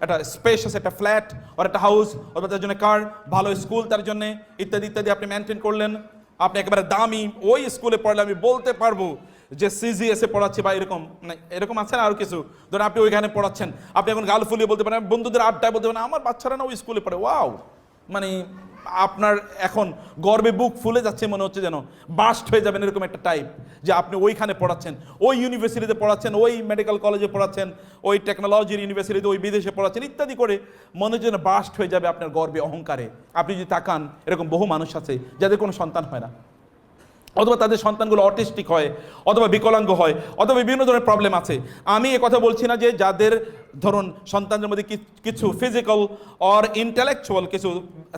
একটা স্পেশাস একটা ফ্ল্যাট ওর একটা হাউস, অথবা তার জন্য কার, ভালো স্কুল তার জন্য, ইত্যাদি ইত্যাদি আপনি মেনটেন করলেন। আপনি একেবারে দামি ওই স্কুলে পড়লে আমি বলতে পারবো যে সিজিএসএ পড়াচ্ছে বা এরকম, মানে এরকম আছে না আরো কিছু, ধরুন আপনি ওইখানে পড়াচ্ছেন, আপনি এখন গাল ফুলিয়ে বলতে পারেন, বন্ধুদের আড্ডায় বলতে পারেন আমার বাচ্চারা না ওই স্কুলে পড়ে, ওয়াও, মানে আপনার এখন গর্বে বুক ফুলে যাচ্ছে, মনে হচ্ছে যেন বাস্ট হয়ে যাবেন এরকম একটা টাইপ, যে আপনি ওইখানে পড়াচ্ছেন, ওই ইউনিভার্সিটিতে পড়াচ্ছেন, ওই মেডিকেল কলেজে পড়াচ্ছেন, ওই টেকনোলজির ইউনিভার্সিটিতে, ওই বিদেশে পড়াচ্ছেন ইত্যাদি করে মনে হচ্ছে যেন বাস্ট হয়ে যাবে আপনার গর্বে অহংকারে। আপনি যদি তাকান, এরকম বহু মানুষ আছে যাদের কোনো সন্তান হয় না, অথবা তাদের সন্তানগুলো অটিস্টিক হয়, অথবা বিকলাঙ্গ হয়, অথবা বিভিন্ন ধরনের প্রবলেম আছে। আমি এ কথা বলছি না যে যাদের ধরুন সন্তানদের মধ্যে কিছু ফিজিক্যাল অর ইন্টেলেকচুয়াল কিছু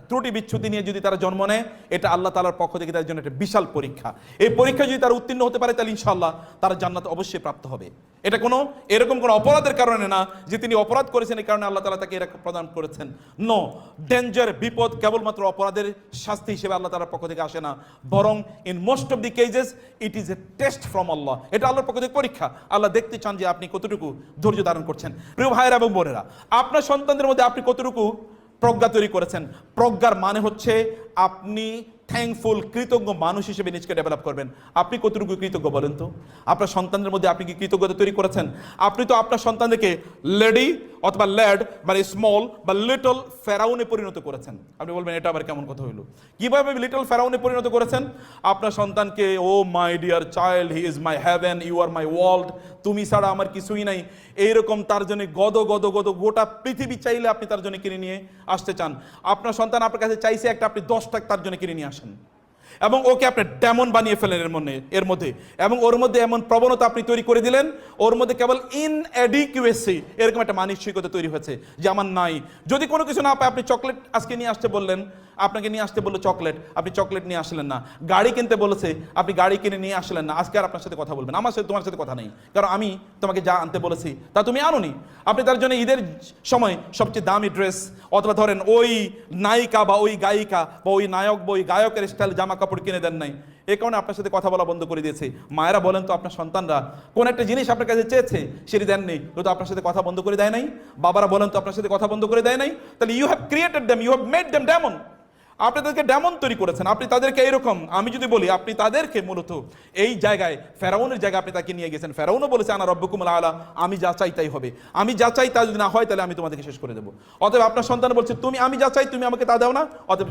ত্রুটি বিচ্ছুতি নিয়ে যদি তারা জন্ম নেয়, এটা আল্লাহ তাআলার পক্ষ থেকে তাদের জন্য একটা বিশাল পরীক্ষা। এই পরীক্ষা যদি তারা উত্তীর্ণ হতে পারে, তাহলে ইনশাআল্লাহ তারা জান্নাত অবশ্যই প্রাপ্ত হবে। এটা কোনো এরকম কোনো অপরাধের কারণে না যে তিনি অপরাধ করেছেন এই কারণে আল্লাহ তাআলা তাকে এরকম প্রদান করেছেন। নো, ডেঞ্জার, বিপদ কেবলমাত্র অপরাধের শাস্তি হিসেবে আল্লাহ তাআলার পক্ষ থেকে আসে না, বরং in most of the cases it is a test from Allah. এটা আল্লাহর পক্ষ থেকে পরীক্ষা। আল্লাহ দেখতে চান যে আপনি কতটুকু ধৈর্য ধারণ করছেন। প্রিয় ভাইয়েরা এবং বোনেরা, আপনার সন্তানদের মধ্যে আপনি কতটুকু প্রজ্ঞা তৈরি করেছেন। প্রজ্ঞার মানে হচ্ছে আপনি থ্যাঙ্কফুল, কৃতজ্ঞ মানুষ হিসেবে নিজকে ডেভেলপ করবেন। আপনি কতটুকু কৃতজ্ঞ বলেন তো? আপনার সন্তানদের মধ্যে আপনি কি কৃতজ্ঞতা তৈরি করেছেন? আপনি তো আপনার সন্তানদেরকে লেডি অথবা ল্যাড মানে স্মল বা লিটল ফেরাউনে পরিণত করেছেন। আপনি বলবেন এটা আবার কেমন কথা হইলো? কিভাবে লিটল ফেরাউনে পরিণত করেছেন? আপনার সন্তানকে, oh my dear child, he is my heaven, you are my world, তুমি ছাড়া আমার কিছুই নাই, এইরকম তার জন্য গদ গদ গদ গোটা পৃথিবী চাইলে আপনি তার জন্য কিনে নিয়ে আসতে চান। আপনার সন্তান আপনার কাছে চাইছে একটা, আপনি 10টা তার জন্য কিনে নিয়ে আসেন, এবং ওকে আপনি ডেমন বানিয়ে ফেলেন এর মধ্যে, এবং ওর মধ্যে এমন প্রবণতা আপনি তৈরি করে দিলেন, ওর মধ্যে কেবল ইনএডিকুয়েসি এরকম একটা মানসিকতা তৈরি হয়েছে যে আমার নাই। যদি কোনো কিছু না পায়, আপনি চকলেট আজকে নিয়ে আসতে বললেন, আপনাকে নিয়ে আসতে বললো চকলেট, আপনি চকলেট নিয়ে আসলেন না। গাড়ি কিনতে বলেছে, আপনি গাড়ি কিনে নিয়ে আসলেন না। আজকে আর আপনার সাথে কথা বলবেন, আমার সাথে তোমার সাথে কথা নেই, কারণ আমি তোমাকে যা আনতে বলেছি তা তুমি আনোনি। আপনি তার জন্য ঈদের সময় সবচেয়ে দামি ড্রেস, অথবা ধরেন ওই নায়িকা বা ওই গায়িকা বা ওই নায়ক বা ওই গায়কের স্টাইল জামা কাপড় কিনে দেন নাই। এই কারণে আপনার সাথে কথা বলা বন্ধ করে দিয়েছে। মায়েরা বলেন তো, আপনার সন্তানরা কোন একটা জিনিস আপনার কাছে চেয়েছে, সেটি দেননি, তো আপনার সাথে কথা বন্ধ করে দেয় নাই? বাবারা বলেন তো, আপনার সাথে কথা বন্ধ করে দেয় নাই? তাহলে you have created them, you have made them demon. আপনি তাদেরকে ডেমন তৈরি করেছেন। আপনি তাদেরকে এরকম, আমি যদি বলি, আপনি তাদেরকে মূলত এই জায়গায়, ফেরাউনের জায়গায় আপনি তাকে নিয়ে গেছেন। ফেরাউনও বলেছে আনা রব্বুকুমুল আলা, আমি যা চাই তাই হবে, আমি যা চাই তা যদি না হয় তাহলে আমি তোমাদেরকে শেষ করে দেবো। অতএব আপনার সন্তান বলছে তুমি, আমি যা চাই তুমি আমাকে তা দাও না, অতএব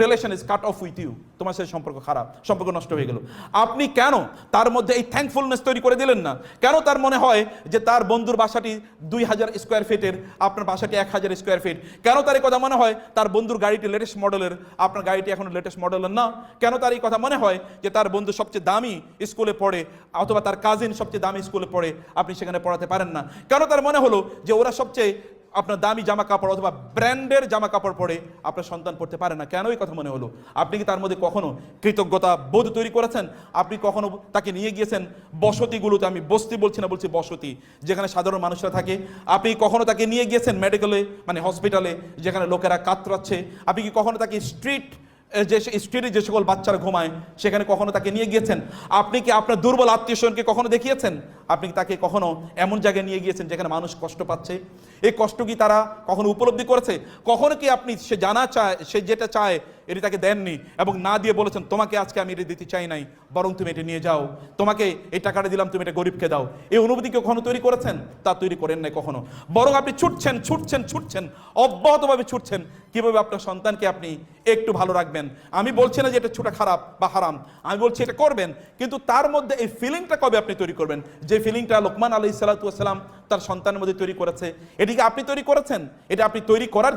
relation is cut off with you, তোমার সাথে সম্পর্ক খারাপ, সম্পর্ক নষ্ট হয়ে গেল। আপনি কেন তার মধ্যে এই থ্যাঙ্কফুলনেস তৈরি করে দিলেন না? কেন তার মনে হয় যে তার বন্ধুর বাসাটি 2000 স্কোয়ার ফিটের, আপনার বাসাটি 1000 স্কোয়ার ফিট? কেন তার এই কথা মনে হয় তার বন্ধুর গাড়িটি লেটেস্ট মডেলের, আপনার গাড়িটি এখন লেটেস্ট মডেলের না? কেন তার এই কথা মনে হয় যে তার বন্ধু সবচেয়ে দামি স্কুলে পড়ে, অথবা তার কাজিন সবচেয়ে দামি স্কুলে পড়ে, আপনি সেখানে পড়াতে পারেন না? কেন তার মনে হলো যে ওরা সবচেয়ে আপনার দামি জামা কাপড় অথবা ব্র্যান্ডের জামা কাপড় পরে আপনার সন্তান পড়তে পারে না? কেন এই কথা মনে হলো? আপনি কি তার মধ্যে কখনো কৃতজ্ঞতা বোধ তৈরি করেছেন? আপনি কখনো তাকে নিয়ে গিয়েছেন বসতিগুলোতে, আমি বস্তি বলছি না, বলছি বসতি, যেখানে সাধারণ মানুষরা থাকে? আপনি কখনো তাকে নিয়ে গিয়েছেন মেডিকেলে, মানে হসপিটালে, যেখানে লোকেরা কাতরাচ্ছে? আপনি কি কখনো তাকে স্ট্রিটে যে সকল বাচ্চারা ঘুমায় সেখানে কখনো তাকে নিয়ে গিয়েছেন? আপনি কি আপনার দুর্বল আত্মীয়স্বজনকে কখনো দেখিয়েছেন? আপনি তাকে কখনো এমন জায়গায় নিয়ে গিয়েছেন যেখানে মানুষ কষ্ট পাচ্ছে? এই কষ্ট কি তারা কখনো উপলব্ধি করেছে? কখনো কি আপনি সে জানা চায়, সে যেটা চায় এটি তাকে দেননি, এবং না দিয়ে বলেছেন তোমাকে আজকে আমি এটি দিতে চাই নাই, বরং তুমি এটি নিয়ে যাও, তোমাকে এই টাকাটা দিলাম, তুমি এটা গরিবকে দাও? এই অনুভূতি কখনো তৈরি করেছেন? তা তৈরি করেন নাই কখনো, বরং আপনি ছুটছেন ছুটছেন ছুটছেন, অব্যাহতভাবে ছুটছেন কিভাবে আপনার সন্তানকে আপনি একটু ভালো রাখবেন। আমি বলছি না যে এটা ছোটা খারাপ বা হারাম, আমি বলছি এটা করবেন, কিন্তু তার মধ্যে এই ফিলিংটা কবে আপনি তৈরি করবেন? যে ফিলিংটা লোকমান আলাইহিস সালাতু ওয়াস সালাম তার সন্তানের মধ্যে তৈরি করেছে, এটিকে আপনি তৈরি করেছেন? এটা আপনি তৈরি করার